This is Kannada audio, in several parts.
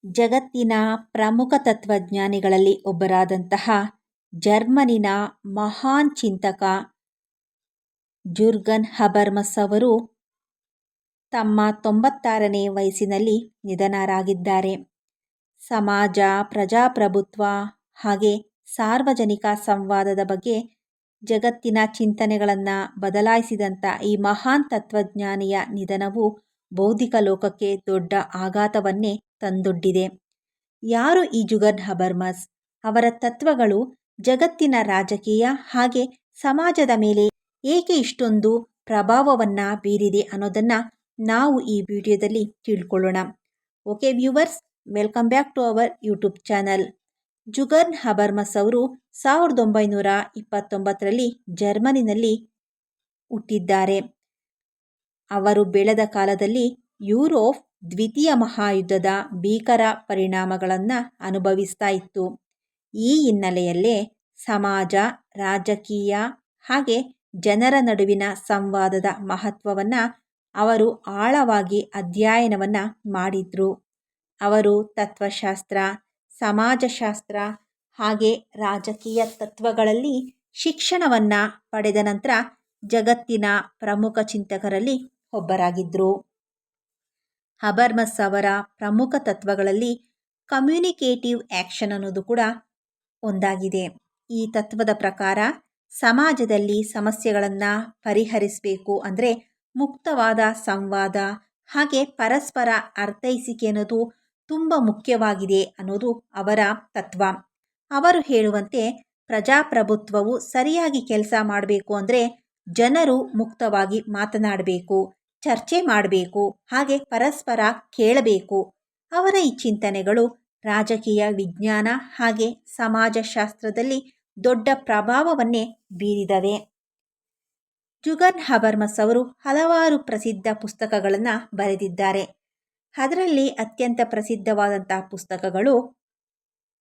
ಜಗತ್ತಿನ ಪ್ರಮುಖ ತತ್ವಜ್ಞಾನಿಗಳಲ್ಲಿ ಒಬ್ಬರಾದಂತಹ ಜರ್ಮನಿನ ಮಹಾನ್ ಚಿಂತಕ ಜುರ್ಗನ್ ಹಬರ್ಮಸ್ ಅವರು ತಮ್ಮ 96ನೇ ವಯಸ್ಸಿನಲ್ಲಿ ನಿಧನರಾಗಿದ್ದಾರೆ. ಸಮಾಜ, ಪ್ರಜಾಪ್ರಭುತ್ವ ಹಾಗೆ ಸಾರ್ವಜನಿಕ ಸಂವಾದದ ಬಗ್ಗೆ ಜಗತ್ತಿನ ಚಿಂತನೆಗಳನ್ನು ಬದಲಾಯಿಸಿದಂಥ ಈ ಮಹಾನ್ ತತ್ವಜ್ಞಾನಿಯ ನಿಧನವು ಬೌದ್ಧಿಕ ಲೋಕಕ್ಕೆ ದೊಡ್ಡ ಆಘಾತವನ್ನೇ ತಂದೊಡ್ಡಿದೆ. ಯಾರು ಈ ಜುರ್ಗನ್ ಹಬರ್ಮಸ್? ಅವರ ತತ್ವಗಳು ಜಗತ್ತಿನ ರಾಜಕೀಯ ಹಾಗೆ ಸಮಾಜದ ಮೇಲೆ ಏಕೆ ಇಷ್ಟೊಂದು ಪ್ರಭಾವವನ್ನು ಬೀರಿದೆ ಅನ್ನೋದನ್ನು ನಾವು ಈ ವಿಡಿಯೋದಲ್ಲಿ ತಿಳ್ಕೊಳ್ಳೋಣ. Okay viewers, welcome back to our YouTube channel. Jurgen Habermas ಅವರು 1929ರಲ್ಲಿ ಜರ್ಮನಿನಲ್ಲಿ ಹುಟ್ಟಿದ್ದಾರೆ. ಅವರು ಬೆಳೆದ ಕಾಲದಲ್ಲಿ ಯುರೋಪ್ ದ್ವಿತೀಯ ಮಹಾಯುದ್ಧದ ಭೀಕರ ಪರಿಣಾಮಗಳನ್ನು ಅನುಭವಿಸ್ತಾ ಇತ್ತು. ಈ ಹಿನ್ನೆಲೆಯಲ್ಲೇ ಸಮಾಜ, ರಾಜಕೀಯ ಹಾಗೆ ಜನರ ನಡುವಿನ ಸಂವಾದದ ಮಹತ್ವವನ್ನು ಅವರು ಆಳವಾಗಿ ಅಧ್ಯಯನವನ್ನು ಮಾಡಿದ್ರು. ಅವರು ತತ್ವಶಾಸ್ತ್ರ, ಸಮಾಜಶಾಸ್ತ್ರ ಹಾಗೆ ರಾಜಕೀಯ ತತ್ವಗಳಲ್ಲಿ ಶಿಕ್ಷಣವನ್ನು ಪಡೆದ ನಂತರ ಜಗತ್ತಿನ ಪ್ರಮುಖ ಚಿಂತಕರಲ್ಲಿ ಒಬ್ಬರಾಗಿದ್ದರು. ಹಬರ್ಮಸ್ ಅವರ ಪ್ರಮುಖ ತತ್ವಗಳಲ್ಲಿ ಕಮ್ಯುನಿಕೇಟಿವ್ ಆ್ಯಕ್ಷನ್ ಅನ್ನೋದು ಕೂಡ ಒಂದಾಗಿದೆ. ಈ ತತ್ವದ ಪ್ರಕಾರ ಸಮಾಜದಲ್ಲಿ ಸಮಸ್ಯೆಗಳನ್ನು ಪರಿಹರಿಸಬೇಕು ಅಂದರೆ ಮುಕ್ತವಾದ ಸಂವಾದ ಹಾಗೆ ಪರಸ್ಪರ ಅರ್ಥೈಸಿಕೆ ಅನ್ನೋದು ತುಂಬ ಮುಖ್ಯವಾಗಿದೆ ಅನ್ನೋದು ಅವರ ತತ್ವ. ಅವರು ಹೇಳುವಂತೆ ಪ್ರಜಾಪ್ರಭುತ್ವವು ಸರಿಯಾಗಿ ಕೆಲಸ ಮಾಡಬೇಕು ಅಂದರೆ ಜನರು ಮುಕ್ತವಾಗಿ ಮಾತನಾಡಬೇಕು, ಚರ್ಚೆ ಮಾಡಬೇಕು ಹಾಗೆ ಪರಸ್ಪರ ಕೇಳಬೇಕು. ಅವರ ಈ ಚಿಂತನೆಗಳು ರಾಜಕೀಯ ವಿಜ್ಞಾನ ಹಾಗೆ ಸಮಾಜಶಾಸ್ತ್ರದಲ್ಲಿ ದೊಡ್ಡ ಪ್ರಭಾವವನ್ನೇ ಬೀರಿದವೆ. ಜುರ್ಗನ್ ಹಬರ್ಮಸ್ ಅವರು ಹಲವಾರು ಪ್ರಸಿದ್ಧ ಪುಸ್ತಕಗಳನ್ನು ಬರೆದಿದ್ದಾರೆ. ಅದರಲ್ಲಿ ಅತ್ಯಂತ ಪ್ರಸಿದ್ಧವಾದಂತಹ ಪುಸ್ತಕಗಳು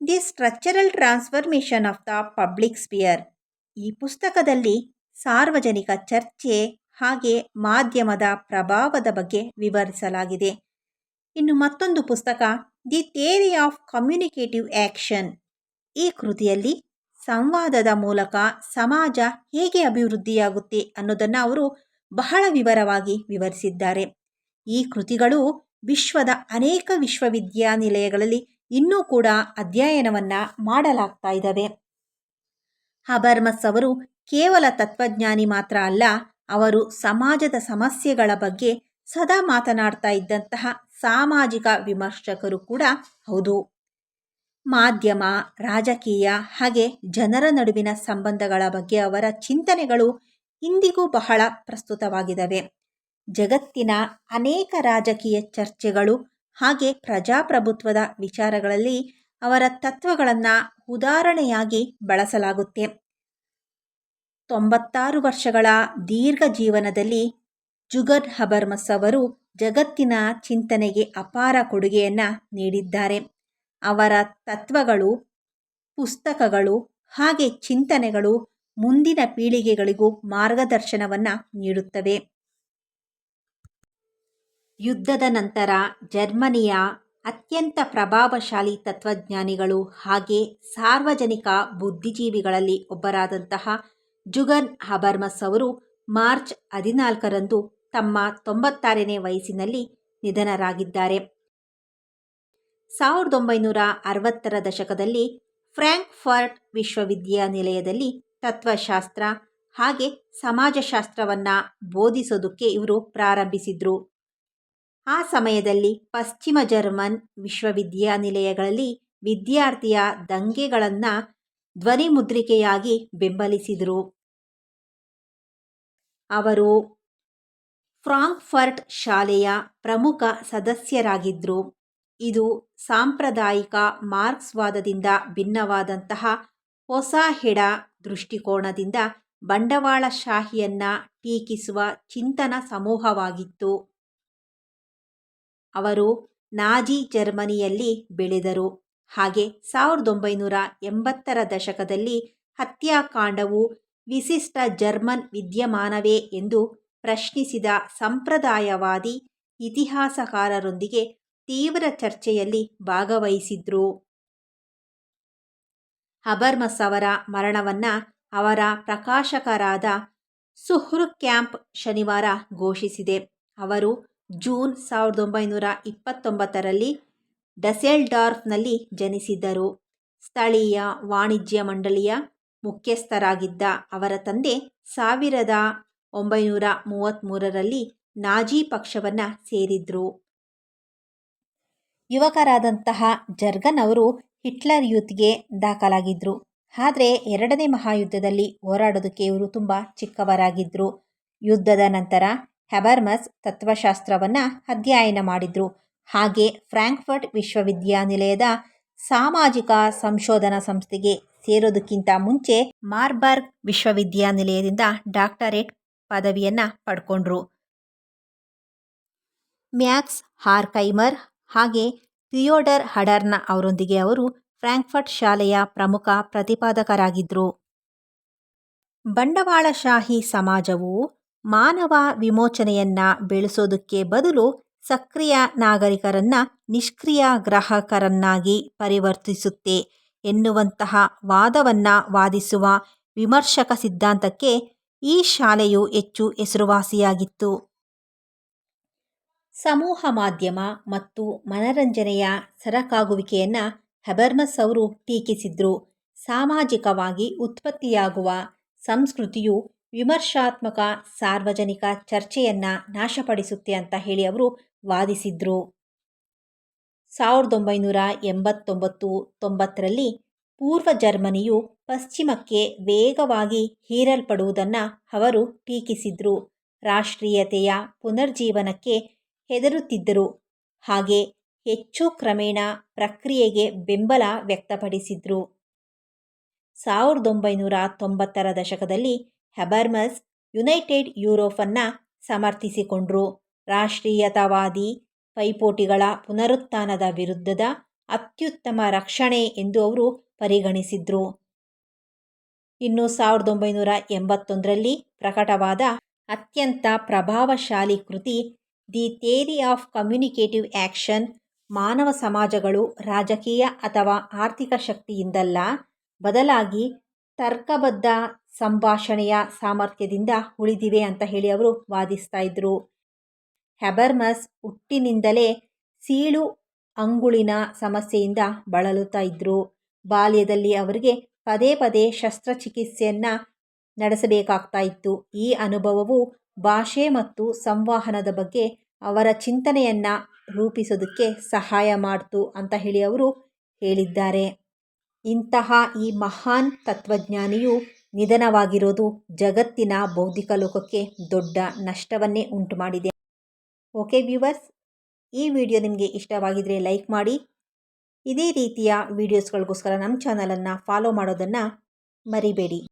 the structural transformation of the public sphere. ಈ ಪುಸ್ತಕದಲ್ಲಿ ಸಾರ್ವಜನಿಕ ಚರ್ಚೆ ಹಾಗೆ ಮಾಧ್ಯಮದ ಪ್ರಭಾವದ ಬಗ್ಗೆ ವಿವರಿಸಲಾಗಿದೆ. ಇನ್ನು ಮತ್ತೊಂದು ಪುಸ್ತಕ the theory of communicative action. ಈ ಕೃತಿಯಲ್ಲಿ ಸಂವಾದದ ಮೂಲಕ ಸಮಾಜ ಹೇಗೆ ಅಭಿವೃದ್ಧಿಯಾಗುತ್ತೆ ಅನ್ನೋದನ್ನು ಅವರು ಬಹಳ ವಿವರವಾಗಿ ವಿವರಿಸಿದ್ದಾರೆ. ಈ ಕೃತಿಗಳು ವಿಶ್ವದ ಅನೇಕ ವಿಶ್ವವಿದ್ಯಾನಿಲಯಗಳಲ್ಲಿ ಇನ್ನೂ ಕೂಡ ಅಧ್ಯಯನವನ್ನು ಮಾಡಲಾಗ್ತಾ ಇದ್ದಾವೆ. ಹಬರ್ಮಸ್ ಅವರು ಕೇವಲ ತತ್ವಜ್ಞಾನಿ ಮಾತ್ರ ಅಲ್ಲ, ಅವರು ಸಮಾಜದ ಸಮಸ್ಯೆಗಳ ಬಗ್ಗೆ ಸದಾ ಮಾತನಾಡ್ತಾ ಇದ್ದಂತಹ ಸಾಮಾಜಿಕ ವಿಮರ್ಶಕರು ಕೂಡ ಹೌದು. ಮಾಧ್ಯಮ, ರಾಜಕೀಯ ಹಾಗೆ ಜನರ ನಡುವಿನ ಸಂಬಂಧಗಳ ಬಗ್ಗೆ ಅವರ ಚಿಂತನೆಗಳು ಇಂದಿಗೂ ಬಹಳ ಪ್ರಸ್ತುತವಾಗಿದ್ದಾವೆ. ಜಗತ್ತಿನ ಅನೇಕ ರಾಜಕೀಯ ಚರ್ಚೆಗಳು ಹಾಗೆ ಪ್ರಜಾಪ್ರಭುತ್ವದ ವಿಚಾರಗಳಲ್ಲಿ ಅವರ ತತ್ವಗಳನ್ನು ಉದಾಹರಣೆಯಾಗಿ ಬಳಸಲಾಗುತ್ತೆ. 96 ವರ್ಷಗಳ ದೀರ್ಘ ಜೀವನದಲ್ಲಿ ಜುರ್ಗನ್ ಹಬರ್ಮಸ್ ಅವರು ಜಗತ್ತಿನ ಚಿಂತನೆಗೆ ಅಪಾರ ಕೊಡುಗೆಯನ್ನು ನೀಡಿದ್ದಾರೆ. ಅವರ ತತ್ವಗಳು, ಪುಸ್ತಕಗಳು ಹಾಗೆ ಚಿಂತನೆಗಳು ಮುಂದಿನ ಪೀಳಿಗೆಗಳಿಗೂ ಮಾರ್ಗದರ್ಶನವನ್ನು ನೀಡುತ್ತವೆ. ಯುದ್ಧದ ನಂತರ ಜರ್ಮನಿಯ ಅತ್ಯಂತ ಪ್ರಭಾವಶಾಲಿ ತತ್ವಜ್ಞಾನಿಗಳು ಹಾಗೆ ಸಾರ್ವಜನಿಕ ಬುದ್ಧಿಜೀವಿಗಳಲ್ಲಿ ಒಬ್ಬರಾದಂತಹ ಜುರ್ಗನ್ ಹಬರ್ಮಸ್ ಅವರು ಮಾರ್ಚ್ 14ರಂದು ತಮ್ಮ 96ನೇ ವಯಸ್ಸಿನಲ್ಲಿ ನಿಧನರಾಗಿದ್ದಾರೆ. 1960ರ ದಶಕದಲ್ಲಿ ಫ್ರಾಂಕ್ಫರ್ಟ್ ವಿಶ್ವವಿದ್ಯಾನಿಲಯದಲ್ಲಿ ತತ್ವಶಾಸ್ತ್ರ ಹಾಗೆ ಸಮಾಜಶಾಸ್ತ್ರವನ್ನು ಬೋಧಿಸೋದಕ್ಕೆ ಇವರು ಪ್ರಾರಂಭಿಸಿದರು. ಆ ಸಮಯದಲ್ಲಿ ಪಶ್ಚಿಮ ಜರ್ಮನ್ ವಿಶ್ವವಿದ್ಯಾನಿಲಯಗಳಲ್ಲಿ ವಿದ್ಯಾರ್ಥಿಯ ದಂಗೆಗಳನ್ನು ಧ್ವನಿಮುದ್ರಿಕೆಯಾಗಿ ಬೆಂಬಲಿಸಿದರು. ಅವರು ಫ್ರಾಂಕ್ಫರ್ಟ್ ಶಾಲೆಯ ಪ್ರಮುಖ ಸದಸ್ಯರಾಗಿದ್ದರು. ಇದು ಸಾಂಪ್ರದಾಯಿಕ ಮಾರ್ಕ್ಸ್ವಾದದಿಂದ ಭಿನ್ನವಾದಂತಹ ಹೊಸ ಎಡ ದೃಷ್ಟಿಕೋನದಿಂದ ಬಂಡವಾಳಶಾಹಿಯನ್ನು ಟೀಕಿಸುವ ಚಿಂತನ ಸಮೂಹವಾಗಿತ್ತು. ಅವರು ನಾಜಿ ಜರ್ಮನಿಯಲ್ಲಿ ಬೆಳೆದರು ಹಾಗೆ 1980ರ ದಶಕದಲ್ಲಿ ಹತ್ಯಾಕಾಂಡವು ವಿಶಿಷ್ಟ ಜರ್ಮನ್ ವಿದ್ಯಮಾನವೇ ಎಂದು ಪ್ರಶ್ನಿಸಿದ ಸಂಪ್ರದಾಯವಾದಿ ಇತಿಹಾಸಕಾರರೊಂದಿಗೆ ತೀವ್ರ ಚರ್ಚೆಯಲ್ಲಿ ಭಾಗವಹಿಸಿದ್ರು. ಹಬರ್ಮಸ್ ಅವರ ಮರಣವನ್ನು ಅವರ ಪ್ರಕಾಶಕರಾದ ಸುಹ್ರುಕ್ಯಾಂಪ್ ಶನಿವಾರ ಘೋಷಿಸಿದೆ. ಅವರು ಜೂನ್ 1929ರಲ್ಲಿ ಡಸೆಲ್ಡಾರ್ಫ್ನಲ್ಲಿ ಜನಿಸಿದ್ದರು. ಸ್ಥಳೀಯ ವಾಣಿಜ್ಯ ಮಂಡಳಿಯ ಮುಖ್ಯಸ್ಥರಾಗಿದ್ದ ಅವರ ತಂದೆ 1933ರಲ್ಲಿ ನಾಜಿ ಪಕ್ಷವನ್ನು ಸೇರಿದ್ರು. ಯುವಕರಾದಂತಹ ಜರ್ಗನ್ ಅವರು ಹಿಟ್ಲರ್ ಯೂತ್ಗೆ ದಾಖಲಾಗಿದ್ದರು. ಆದರೆ ಎರಡನೇ ಮಹಾಯುದ್ಧದಲ್ಲಿ ಹೋರಾಡೋದಕ್ಕೆ ಇವರು ತುಂಬ ಚಿಕ್ಕವರಾಗಿದ್ದರು. ಯುದ್ಧದ ನಂತರ ಹಬರ್ಮಸ್ ತತ್ವಶಾಸ್ತ್ರವನ್ನು ಅಧ್ಯಯನ ಮಾಡಿದರು. ಹಾಗೆ ಫ್ರಾಂಕ್ಫರ್ಟ್ ವಿಶ್ವವಿದ್ಯಾನಿಲಯದ ಸಾಮಾಜಿಕ ಸಂಶೋಧನಾ ಸಂಸ್ಥೆಗೆ ಸೇರೋದಕ್ಕಿಂತ ಮುಂಚೆ ಮಾರ್ಬರ್ಗ್ ವಿಶ್ವವಿದ್ಯಾನಿಲಯದಿಂದ ಡಾಕ್ಟರೇಟ್ ಪದವಿಯನ್ನು ಪಡ್ಕೊಂಡ್ರು. ಮ್ಯಾಕ್ಸ್ ಹಾರ್ಖೈಮರ್ ಹಾಗೆ ಥಿಯೋಡರ್ ಅಡಾರ್ನ ಅವರೊಂದಿಗೆ ಅವರು ಫ್ರಾಂಕ್ಫರ್ಟ್ ಶಾಲೆಯ ಪ್ರಮುಖ ಪ್ರತಿಪಾದಕರಾಗಿದ್ದರು. ಬಂಡವಾಳಶಾಹಿ ಸಮಾಜವು ಮಾನವ ವಿಮೋಚನೆಯನ್ನು ಬೆಳೆಸೋದಕ್ಕೆ ಬದಲು ಸಕ್ರಿಯ ನಾಗರಿಕರನ್ನು ನಿಷ್ಕ್ರಿಯ ಗ್ರಾಹಕರನ್ನಾಗಿ ಪರಿವರ್ತಿಸುತ್ತೆ ಎನ್ನುವಂತಹ ವಾದವನ್ನು ವಾದಿಸುವ ವಿಮರ್ಶಕ ಸಿದ್ಧಾಂತಕ್ಕೆ ಈ ಶಾಲೆಯು ಹೆಚ್ಚು ಹೆಸರುವಾಸಿಯಾಗಿತ್ತು. ಸಮೂಹ ಮಾಧ್ಯಮ ಮತ್ತು ಮನರಂಜನೆಯ ಸರಕಾಗುವಿಕೆಯನ್ನು ಹಬರ್ಮಸ್ ಅವರು ಟೀಕಿಸಿದ್ರು. ಸಾಮಾಜಿಕವಾಗಿ ಉತ್ಪತ್ತಿಯಾಗುವ ಸಂಸ್ಕೃತಿಯು ವಿಮರ್ಶಾತ್ಮಕ ಸಾರ್ವಜನಿಕ ಚರ್ಚೆಯನ್ನು ನಾಶಪಡಿಸುತ್ತೆ ಅಂತ ಹೇಳಿ ಅವರು ವಾದಿಸಿದ್ರು. 1989-90ರಲ್ಲಿ ಪೂರ್ವ ಜರ್ಮನಿಯು ಪಶ್ಚಿಮಕ್ಕೆ ವೇಗವಾಗಿ ಹೀರಲ್ಪಡುವುದನ್ನು ಅವರು ಟೀಕಿಸಿದ್ರು. ರಾಷ್ಟ್ರೀಯತೆಯ ಪುನರ್ಜೀವನಕ್ಕೆ ಹೆದರುತ್ತಿದ್ದರು. ಹಾಗೆ ಹೆಚ್ಚು ಕ್ರಮೇಣ ಪ್ರಕ್ರಿಯೆಗೆ ಬೆಂಬಲ ವ್ಯಕ್ತಪಡಿಸಿದ್ರು. 1990ರ ದಶಕದಲ್ಲಿ ಹಬರ್ಮಸ್ ಯುನೈಟೆಡ್ ಯುರೋಪನ್ನು ಸಮರ್ಥಿಸಿಕೊಂಡ್ರು. ರಾಷ್ಟ್ರೀಯತಾವಾದಿ ಪೈಪೋಟಿಗಳ ಪುನರುತ್ಥಾನದ ವಿರುದ್ಧದ ಅತ್ಯುತ್ತಮ ರಕ್ಷಣೆ ಎಂದು ಅವರು ಪರಿಗಣಿಸಿದ್ರು. ಇನ್ನು 1981ರಲ್ಲಿ ಪ್ರಕಟವಾದ ಅತ್ಯಂತ ಪ್ರಭಾವಶಾಲಿ ಕೃತಿ the theory of communicative action, ಮಾನವ ಸಮಾಜಗಳು ರಾಜಕೀಯ ಅಥವಾ ಆರ್ಥಿಕ ಶಕ್ತಿಯಿಂದಲ್ಲ, ಬದಲಾಗಿ ತರ್ಕಬದ್ಧ ಸಂಭಾಷಣೆಯ ಸಾಮರ್ಥ್ಯದಿಂದ ಉಳಿದಿವೆ ಅಂತ ಹೇಳಿ ಅವರು ವಾದಿಸ್ತಾ ಇದ್ರು. ಹಬರ್ಮಸ್ ಹುಟ್ಟಿನಿಂದಲೇ ಸೀಳು ಅಂಗುಳಿನ ಸಮಸ್ಯೆಯಿಂದ ಬಳಲುತ್ತಾ ಇದ್ರು. ಬಾಲ್ಯದಲ್ಲಿ ಅವರಿಗೆ ಪದೇ ಪದೇ ಶಸ್ತ್ರಚಿಕಿತ್ಸೆಯನ್ನು ನಡೆಸಬೇಕಾಗ್ತಾ ಇತ್ತು. ಈ ಅನುಭವವು ಭಾಷೆ ಮತ್ತು ಸಂವಹನದ ಬಗ್ಗೆ ಅವರ ಚಿಂತನೆಯನ್ನು ರೂಪಿಸೋದಕ್ಕೆ ಸಹಾಯ ಮಾಡ್ತು ಅಂತ ಹೇಳಿ ಅವರು ಹೇಳಿದ್ದಾರೆ. ಇಂತಹ ಈ ಮಹಾನ್ ತತ್ವಜ್ಞಾನಿಯು ನಿಧನವಾಗಿರೋದು ಜಗತ್ತಿನ ಬೌದ್ಧಿಕ ಲೋಕಕ್ಕೆ ದೊಡ್ಡ ನಷ್ಟವನ್ನೇ ಉಂಟು ಮಾಡಿದೆ. ಓಕೆ ವ್ಯೂವರ್ಸ್, ಈ ವಿಡಿಯೋ ನಿಮಗೆ ಇಷ್ಟವಾಗಿದ್ದರೆ ಲೈಕ್ ಮಾಡಿ. ಇದೇ ರೀತಿಯ ವಿಡಿಯೋಸ್ಗಳಿಗೋಸ್ಕರ ನಮ್ಮ ಚಾನಲನ್ನು ಫಾಲೋ ಮಾಡೋದನ್ನು ಮರಿಬೇಡಿ.